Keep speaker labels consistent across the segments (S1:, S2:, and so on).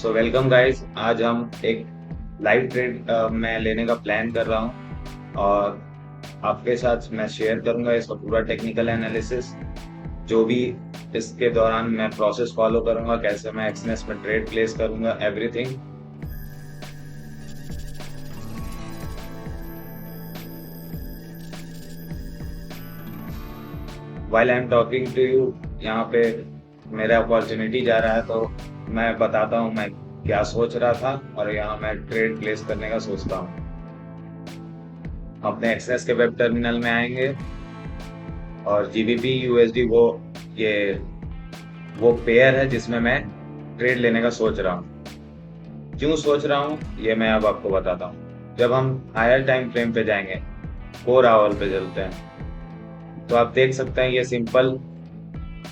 S1: So welcome guys. आज हम एक लाइव ट्रेड में लेने का प्लान कर रहा हूँ और आपके साथ मैं शेयर करूंगा इसका पूरा टेक्निकल एनालिसिस। जो भी इसके दौरान मैं प्रोसेस फॉलो करूंगा, कैसे मैं एक्सनेस में ट्रेड प्लेस करूंगा, everything. While I am talking to you, यहाँ पे मेरा अपॉर्चुनिटी जा रहा है तो मैं बताता हूँ मैं क्या सोच रहा था और यहाँ मैं ट्रेड प्लेस करने का सोचता हूँ। अपने एक्सेस के वेब टर्मिनल में आएंगे और जीबीपी यूएसडी ये वो पेयर है जिसमें मैं ट्रेड लेने का सोच रहा हूँ। क्यों सोच रहा हूँ ये मैं अब आपको बताता हूँ। जब हम हायर टाइम फ्रेम पे जाएंगे, 4 आवर पे चलते हैं, तो आप देख सकते हैं ये सिंपल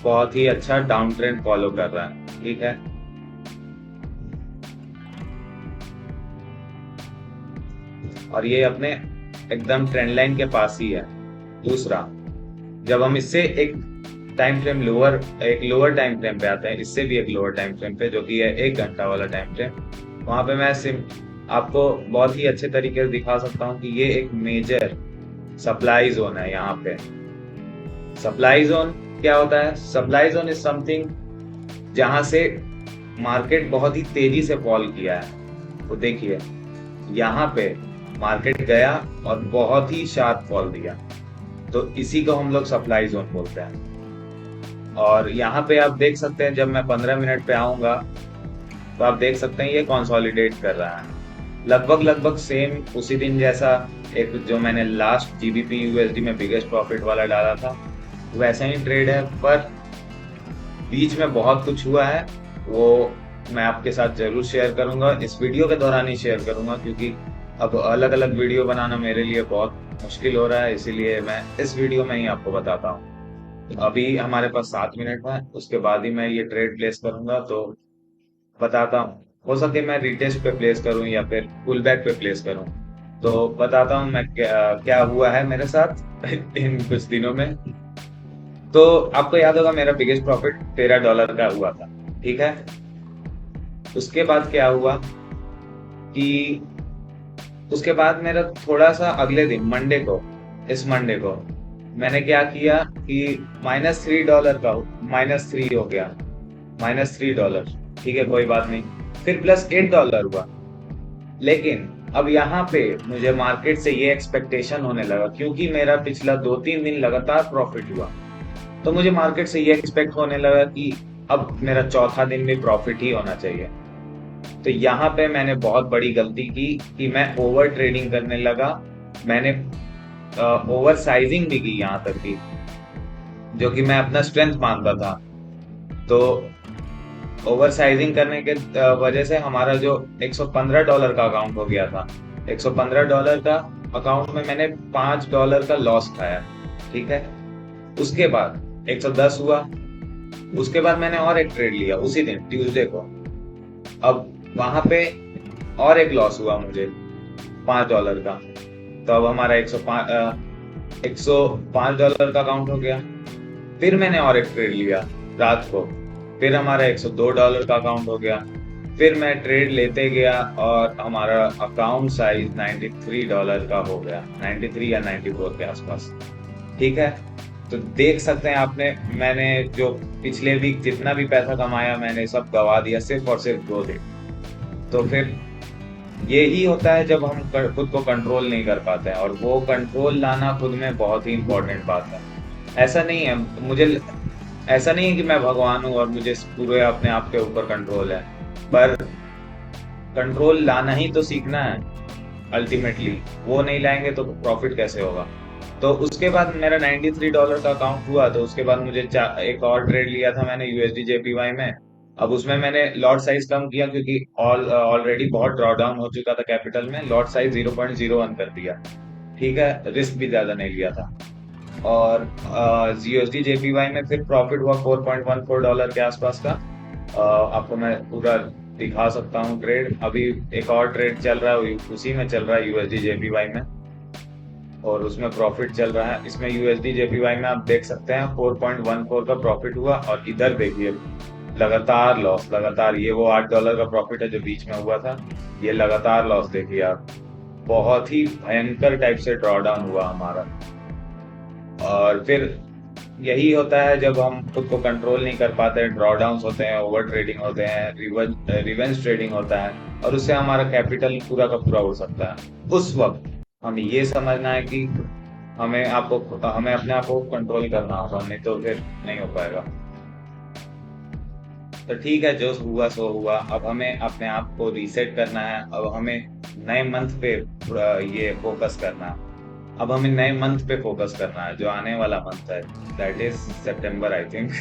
S1: बहुत ही अच्छा डाउन ट्रेंड फॉलो कर रहा है। ठीक है, और ये अपने एकदम ट्रेंड लाइन के पास ही है। दूसरा, जब हम इससे एक लोअर टाइम फ्रेम पे आते हैं, इससे भी एक लोअर टाइम फ्रेम पे जो कि है 1 घंटा वाला टाइम फ्रेम, वहां पे मैं आपको बहुत ही अच्छे तरीके से दिखा सकता हूँ कि ये एक मेजर सप्लाई जोन है। यहाँ पे सप्लाई जोन क्या होता है? सप्लाई जोन इज समथिंग जहां से मार्केट बहुत ही तेजी से फॉल किया है। तो देखिए यहाँ पे मार्केट गया और बहुत ही शार्प फॉल दिया, तो इसी को हम लोग सप्लाई जोन बोलते हैं। और यहाँ पे आप देख सकते हैं जब मैं 15 मिनट पे आऊंगा तो आप देख सकते हैं ये कंसोलिडेट कर रहा है लगभग सेम उसी दिन जैसा। एक जो मैंने लास्ट जीबीपी यूएसडी में बिगेस्ट प्रॉफिट वाला डाला था वैसा ही ट्रेड है, पर बीच में बहुत कुछ हुआ है, वो मैं आपके साथ जरूर शेयर करूंगा। इस वीडियो के दौरान ही शेयर करूंगा क्योंकि अब अलग अलग वीडियो बनाना मेरे लिए बहुत मुश्किल हो रहा है, इसीलिए मैं इस वीडियो में ही आपको बताता हूँ। अभी हमारे पास 7 मिनट है, उसके बाद ही मैं ये ट्रेड प्लेस करूंगा, तो बताता हूँ। हो सके मैं रिटेस्ट पे प्लेस करूं या फिर पुल बैक पे प्लेस करूं, तो बताता हूँ मैं क्या हुआ है मेरे साथ इन कुछ दिनों में। तो आपको याद होगा मेरा बिगेस्ट प्रॉफिट $13 का हुआ था। ठीक है, उसके बाद क्या हुआ कि उसके बाद मेरा थोड़ा सा अगले दिन इस मंडे को मैंने क्या किया कि -$3 का -3 हो गया, -$3। ठीक है, कोई बात नहीं, फिर +$8 हुआ। लेकिन अब यहाँ पे मुझे मार्केट से ये एक्सपेक्टेशन होने लगा, क्योंकि मेरा पिछला 2-3 दिन लगातार प्रॉफिट हुआ, तो मुझे मार्केट से ये एक्सपेक्ट होने लगा कि अब मेरा चौथा दिन भी प्रॉफिट ही होना चाहिए। तो यहाँ पे मैंने बहुत बड़ी गलती की कि मैं ओवर ट्रेडिंग करने लगा। मैंने ओवर साइजिंग भी की यहाँ तक की, जो कि मैं अपना स्ट्रेंथ मानता था। तो ओवर साइजिंग करने के वजह से हमारा जो $115 का अकाउंट हो गया था, $115 का अकाउंट में मैंने $5 का लॉस खाया। ठीक है, उसके बाद 110 हुआ। उसके बाद मैंने और एक ट्रेड लिया उसी दिन ट्यूसडे को। अब वहां पे और एक लॉस हुआ मुझे $5 का, तो अब हमारा $105 का अकाउंट हो गया। फिर मैंने और एक ट्रेड लिया रात को, फिर हमारा $102 का अकाउंट हो गया। फिर मैं ट्रेड लेते गया और हमारा अकाउंट साइज $93 का हो गया, 93 या 94 के आसपास। ठीक है, तो देख सकते हैं आपने, मैंने जो पिछले वीक जितना भी पैसा कमाया मैंने सब गवा दिया सिर्फ और सिर्फ 2 दिन। तो फिर यही होता है जब हम खुद को कंट्रोल नहीं कर पाते हैं, और वो कंट्रोल लाना खुद में बहुत ही इंपॉर्टेंट बात है। ऐसा नहीं है मुझे ऐसा नहीं है कि मैं भगवान हूँ और मुझे पूरे अपने आप के ऊपर कंट्रोल है, पर कंट्रोल लाना ही तो सीखना है अल्टीमेटली। वो नहीं लाएंगे तो प्रॉफिट कैसे होगा? तो उसके बाद मेरा $93 का अकाउंट हुआ, तो उसके बाद मुझे एक और ट्रेड लिया था मैंने यूएसडी जेपीवाई में। अब उसमें मैंने लॉट साइज कम किया क्योंकि ऑलरेडी बहुत ड्रॉ डाउन हो चुका था कैपिटल में। लॉट साइज 0.01 कर दिया। ठीक है, रिस्क भी ज्यादा नहीं लिया था। और यूएसडी जेपीवाई में फिर प्रॉफिट हुआ $4.14 के आसपास का। आपको मैं पूरा दिखा सकता हूँ ट्रेड। अभी एक और ट्रेड चल रहा है, उसी में चल रहा है यूएसडी जेपीवाई में, और उसमें प्रॉफिट चल रहा है। इसमें यूएसडी जेपीवाई में आप देख सकते हैं 4.14 का प्रॉफिट हुआ। और इधर देखिए लगातार लॉस, लगातार। ये वो $8 का प्रॉफिट है जो बीच में हुआ था, ये लगातार लॉस देखिए आप। बहुत ही भयंकर टाइप से ड्रॉ डाउन हुआ हमारा। और फिर यही होता है जब हम खुद को कंट्रोल नहीं कर पाते, ड्रॉ डाउन होते हैं, ओवर ट्रेडिंग होते हैं, रिवेंज ट्रेडिंग होता है, और उससे हमारा कैपिटल पूरा का पूरा हो सकता है। उस वक्त हमें ये समझना है कि हमें अपने आप को कंट्रोल करना होगा, नहीं तो फिर नहीं हो पाएगा। तो ठीक है, जो हुआ सो हुआ। अब हमें अपने आप को रीसेट करना है। अब हमें नए मंथ पे ये फोकस करना है। अब हमें नए मंथ पे फोकस करना है, जो आने वाला मंथ है, that is September I think.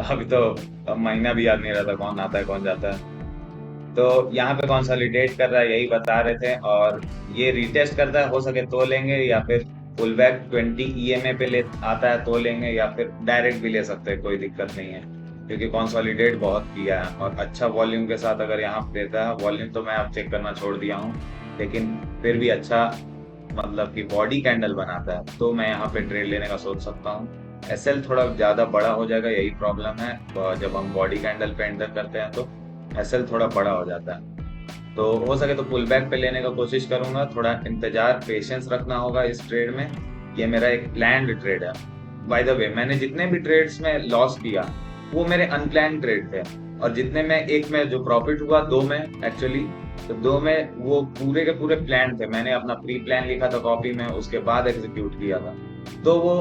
S1: अभी तो अब महीना भी याद नहीं रहता कौन आता है कौन जाता है। तो यहाँ पे कंसोलिडेट कर रहा है, यही बता रहे थे। और ये रिटेस्ट करता है, हो सके तो लेंगे, या फिर पुल बैक 20 ईएमए पे ले आता है तो लेंगे, या फिर डायरेक्ट भी ले सकते हैं, कोई दिक्कत नहीं है। क्योंकि कंसोलिडेट बहुत किया है और अच्छा वॉल्यूम के साथ अगर यहाँ पे देता है, वॉल्यूम तो मैं अब चेक करना छोड़ दिया हूँ, लेकिन फिर भी अच्छा, मतलब कि बॉडी कैंडल बनाता है, तो मैं यहाँ पे ट्रेड लेने का सोच सकता हूँ। एसएल थोड़ा ज्यादा बड़ा हो जाएगा, यही प्रॉब्लम है। तो जब हम बॉडी कैंडल पे एंटर करते हैं तो एसएल थोड़ा बड़ा हो जाता है। तो हो सके तो पुल बैक पे लेने का कोशिश करूंगा। थोड़ा इंतजार, पेशेंस रखना होगा इस ट्रेड में। ये मेरा एक प्लान्ड ट्रेड है। बाय द वे, मैंने जितने भी ट्रेड्स में लॉस किया वो मेरे अनप्लान्ड ट्रेड थे, और जितने में एक में जो प्रॉफिट हुआ, दो में एक्चुअली, तो दो में वो पूरे के पूरे प्लान थे। मैंने अपना प्री प्लान लिखा था कॉपी में, उसके बाद एग्जीक्यूट किया था। तो वो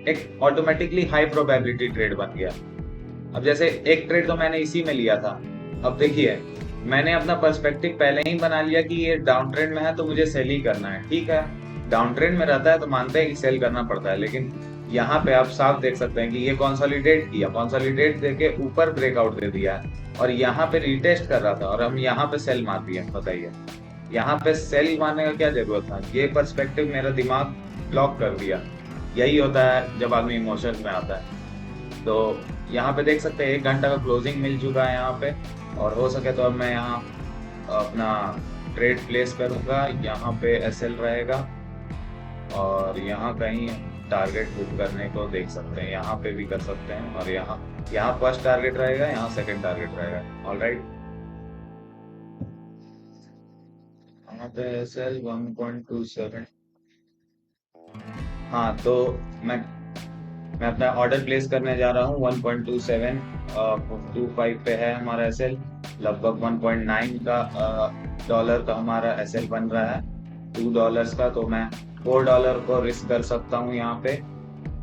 S1: एक ऑटोमेटिकली हाई प्रोबेबिलिटी ट्रेड बन गया। अब जैसे एक ट्रेड तो मैंने इसी में लिया था। अब देखिए, मैंने अपना पर्सपेक्टिव पहले ही बना लिया कि ये डाउन ट्रेंड में है तो मुझे सेल ही करना है। ठीक है, डाउन ट्रेंड में रहता है तो मानते हैं कि सेल करना पड़ता है, लेकिन यहाँ पे आप साफ देख सकते हैं कि ये कंसोलिडेट किया, कंसोलिडेट देके ऊपर ब्रेकआउट दे दिया है, और यहाँ पे रिटेस्ट कर रहा था और हम यहाँ पे सेल मार दिए। बताइए, यहाँ पे सेल मारने का क्या जरूरत था? ये पर्सपेक्टिव मेरा दिमाग ब्लॉक कर दिया। यही होता है जब आदमी इमोशंस में आता है। तो यहाँ पे देख सकते हैं 1 घंटा का क्लोजिंग मिल चुका है यहाँ पे। और हो सके तो अब मैं यहाँ अपना ट्रेड प्लेस करूंगा। यहाँ पे एसएल रहेगा, और यहाँ कहीं टारगेट बुक करने को देख सकते हैं, यहाँ पे भी कर सकते हैं। और यहाँ यहाँ फर्स्ट टारगेट रहेगा, यहाँ सेकंड टारगेट रहेगा। ऑलराइट, यहाँ पे एसएल 1.27। हाँ, तो मैं मैं अपना ऑर्डर प्लेस करने जा रहा हूँ 1.27। 25 पे है हमारा एसएल। लगभग 1.9 का डॉलर का हमारा एसएल बन रहा है, $2 का। तो मैं $4 को रिस्क कर सकता हूँ यहाँ पे।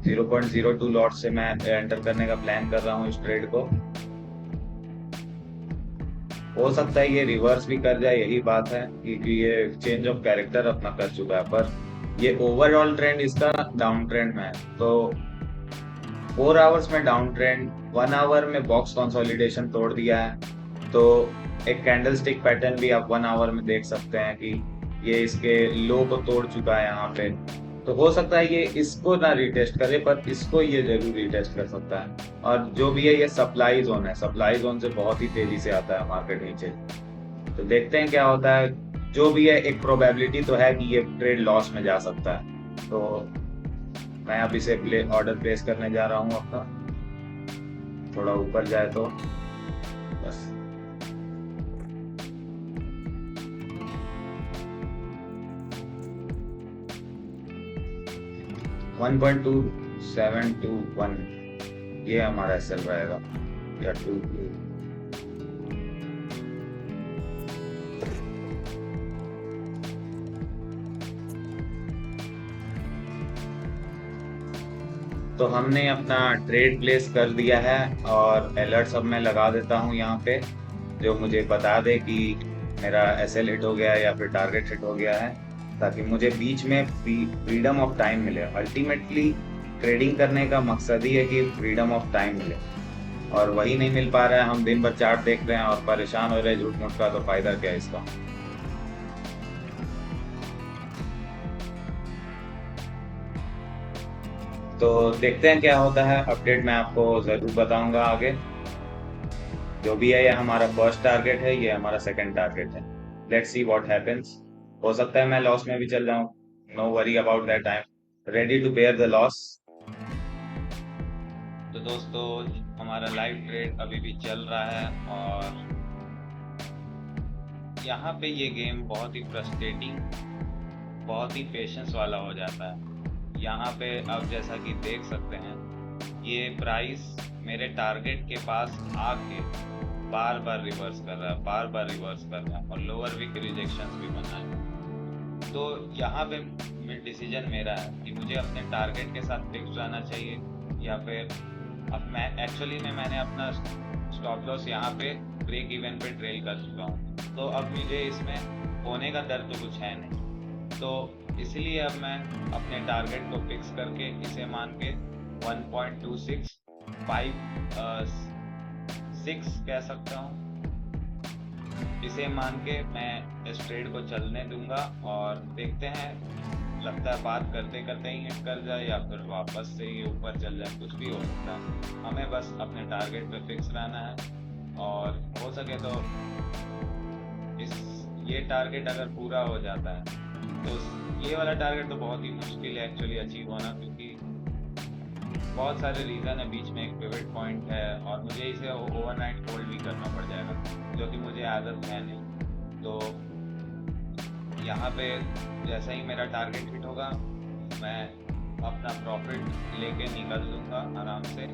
S1: 0.02 लॉट से मैं एंटर करने का प्लान कर रहा हूँ इस ट्रेड को। हो सकता है ये रिवर्स भी कर जाए, यही बात है, क्योंकि ये चेंज ऑफ कैरेक्टर अपना कर चुका है। पर ये ओवरऑल ट्रेंड इसका डाउन ट्रेंड में है। तो 4 आवर्स में डाउन ट्रेंड, 1 आवर में बॉक्स कंसोलिडेशन तोड़ दिया है। तो एक कैंडल स्टिक पैटर्न भी आप 1 आवर में देख सकते हैं कि ये इसके लो को तोड़ चुका है यहाँ पे। तो हो सकता है ये इसको ना रिटेस्ट करे, पर इसको ये जरूर रिटेस्ट कर सकता है। और जो भी है, ये सप्लाई जोन है, सप्लाई जोन से बहुत ही तेजी से आता है मार्केट नीचे। तो देखते हैं क्या होता है। जो भी है, एक प्रोबेबिलिटी तो है कि ये ट्रेड लॉस में जा सकता है। तो मैं अब इसे ऑर्डर प्लेस करने जा रहा हूँ अपना। थोड़ा ऊपर जाए तो बस। One point two seven two one ये हमारा एसएल रहेगा, या 2। तो हमने अपना ट्रेड प्लेस कर दिया है, और अलर्ट सब मैं लगा देता हूँ यहाँ पे, जो मुझे बता दे कि मेरा एसएल हिट हो गया है या फिर टारगेट हिट हो गया है, ताकि मुझे बीच में फ्रीडम ऑफ टाइम मिले। अल्टीमेटली ट्रेडिंग करने का मकसद ही है कि फ्रीडम ऑफ टाइम मिले, और वही नहीं मिल पा रहा है। हम दिन भर चार्ट देख रहे हैं और परेशान हो रहे हैं झूठ मूठ का, तो फायदा क्या है इसका। तो देखते हैं क्या होता है, अपडेट मैं आपको जरूर बताऊंगा आगे। जो भी है, ये हमारा फर्स्ट टारगेट है, ये हमारा सेकंड टारगेट है। Let's see what happens. हो सकता है मैं लॉस में भी चल जाऊं, no worry about that. I am ready to bear the loss. तो दोस्तों, हमारा लाइव ट्रेड अभी भी चल रहा है और यहाँ पे ये गेम बहुत ही फ्रस्ट्रेटिंग, बहुत ही पेशेंस वाला हो जाता है। यहाँ पे अब जैसा कि देख सकते हैं, ये प्राइस मेरे टारगेट के पास आके बार बार रिवर्स कर रहा है, बार बार रिवर्स कर रहा है और लोअर वीक रिजेक्शंस भी बना है। तो यहाँ पे डिसीजन मेरा है कि मुझे अपने टारगेट के साथ फिक्स रहना चाहिए या फिर अब मैंने अपना स्टॉप लॉस यहाँ पे ब्रेक इवन पे ट्रेल कर चुका हूँ, तो अब मुझे इसमें होने का डर तो कुछ है नहीं। तो इसलिए अब मैं अपने टारगेट को फिक्स करके इसे मान के 1.265 कह सकता हूँ, इसे मान के मैं इस ट्रेड को चलने दूंगा और देखते हैं, लगता है बात करते करते ही हिट कर जाए या फिर वापस से ही ऊपर चल जाए, कुछ भी हो सकता है। हमें बस अपने टारगेट पे फिक्स रहना है और हो सके तो ये टारगेट अगर पूरा हो जाता है तो ये वाला टारगेट तो बहुत ही मुश्किल है एक्चुअली अचीव होना, क्योंकि बहुत सारे रीज़न है, बीच में एक पिवट पॉइंट है और मुझे इसे ओवरनाइट होल्ड भी करना पड़ जाएगा, जो कि मुझे आदत है नहीं। तो यहाँ पे जैसा ही मेरा टारगेट हिट होगा, मैं अपना प्रॉफिट लेके निकल लूँगा आराम से,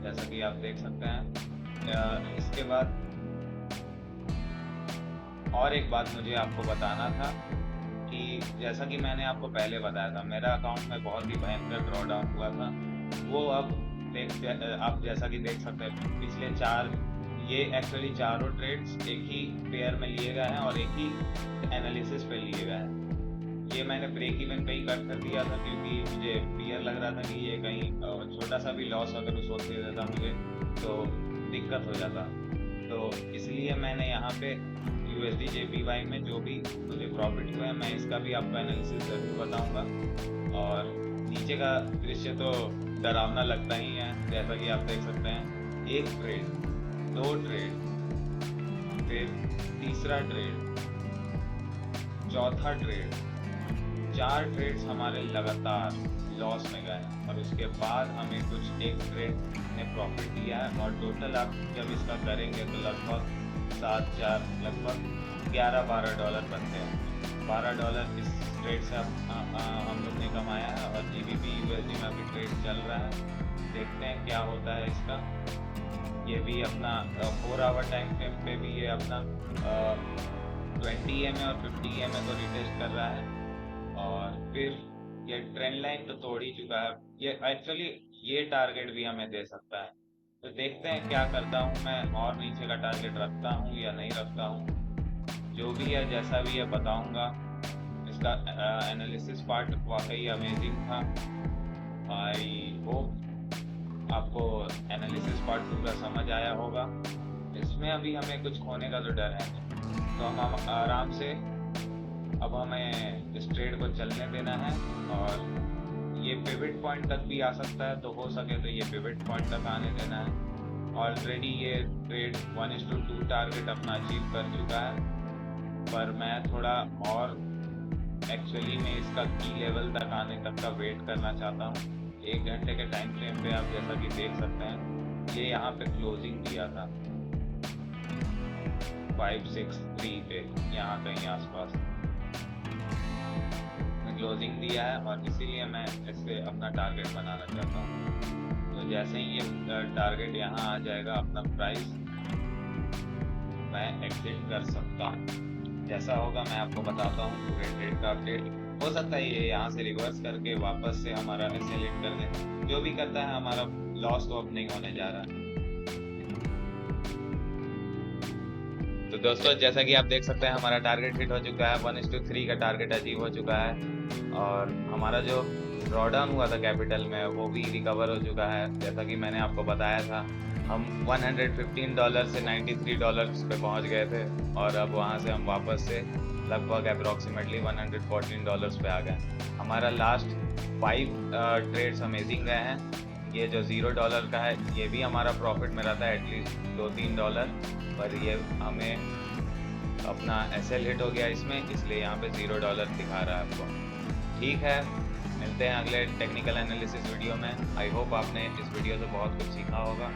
S1: जैसा कि आप देख सकते हैं। इसके बाद और एक बात मुझे आपको बताना था कि जैसा कि मैंने आपको पहले बताया था, मेरा अकाउंट में बहुत ही भयंकर ड्रॉ डाउन हुआ था। वो अब आप जैसा कि देख सकते हैं, पिछले ये एक्चुअली चारों ट्रेड्स एक ही पेयर में लिए गए हैं और एक ही एनालिसिस पे लिए गए हैं। ये मैंने ब्रेक इवन पे ही कट कर दिया था, क्योंकि मुझे फियर लग रहा था कि ये कहीं छोटा सा भी लॉस अगर उस वक्त दे देता मुझे तो दिक्कत हो जाता। तो इसलिए मैंने यहाँ पे USD JPY में जो भी मुझे प्रॉफिट हुआ है, मैं इसका भी आपको एनालिसिस ज़रूर बताऊंगा। और नीचे का दृश्य तो डरावना लगता ही है, जैसा कि आप देख सकते हैं, एक ट्रेड, दो ट्रेड, फिर तीसरा ट्रेड, चौथा ट्रेड, 4 ट्रेड्स हमारे लगातार लॉस में गए और उसके बाद हमें कुछ एक ट्रेड ने प्रॉफिट दिया है और टोटल आप जब इसका करेंगे तो लगभग 7-4 लगभग $11-12 बनते हैं। $12 इस ट्रेड से हम लोग ने कमाया है और GBP USD में अभी ट्रेड चल रहा है। देखते हैं क्या होता है इसका। ये भी अपना 4 आवर टाइम फ्रेम पे भी ये अपना 20 EMA और 50 EMA को रिटेस्ट कर रहा है और फिर ये ट्रेंड लाइन तो तोड़ ही चुका है। ये एक्चुअली ये टारगेट भी हमें दे सकता है, तो देखते हैं क्या करता हूँ मैं, और नीचे का टारगेट रखता हूँ या नहीं रखता हूँ। जो भी है जैसा भी है बताऊँगा। इसका एनालिसिस पार्ट वाकई अमेजिंग था। आई होप आपको एनालिसिस पार्ट पूरा समझ आया होगा। इसमें अभी हमें कुछ खोने का तो डर है, तो हम आराम से अब हमें इस ट्रेड को चलने देना है और ये पिवट पॉइंट तक भी आ सकता है, तो हो सके तो ये पिवट पॉइंट तक आने देना है। ऑलरेडी ये ट्रेड 1:2 टारगेट अपना अचीव कर चुका है, पर मैं थोड़ा और एक्चुअली में इसका की लेवल तक आने तक का वेट करना चाहता हूँ। 1 घंटे के टाइम फ्रेम पे आप जैसा कि देख सकते हैं, ये यहाँ पे क्लोजिंग दिया था 563 पे, यहाँ कहीं आसपास क्लोजिंग दिया है और इसीलिए मैं इससे अपना टारगेट बनाना चाहता हूँ। तो जैसे ही ये टारगेट यहाँ आ जाएगा, अपना प्राइस मैं एग्जिट कर सकता हूँ। जैसा होगा मैं आपको बताता हूँ पूरे ट्रेड का अपडेट। हो सकता है ये यहाँ से रिवर्स करके वापस से हमारा ऐसे लेट कर दे, जो भी करता है हमारा लॉस तो अब नहीं होने जा रहा। तो दोस्तों जैसा कि आप देख सकते हैं, हमारा टारगेट हिट हो चुका है, 1:3 का टारगेट अचीव हो चुका है और हमारा जो ड्रॉ डाउन हुआ था कैपिटल में वो भी रिकवर हो चुका है। जैसा कि मैंने आपको बताया था, हम $115 से $93 पे पहुंच गए थे और अब वहां से हम वापस से लगभग अप्रॉक्सीमेटली $114 पे आ गए। हमारा लास्ट 5 ट्रेड्स अमेजिंग गए हैं। ये जो $0 का है, ये भी हमारा प्रॉफिट में रहता है एटलीस्ट $2-3, पर ये हमें अपना SL हिट हो गया इसमें, इसलिए यहाँ पे $0 दिखा रहा है आपको। ठीक है, मिलते हैं अगले टेक्निकल एनालिसिस वीडियो में। आई होप आपने इस वीडियो से बहुत कुछ सीखा होगा।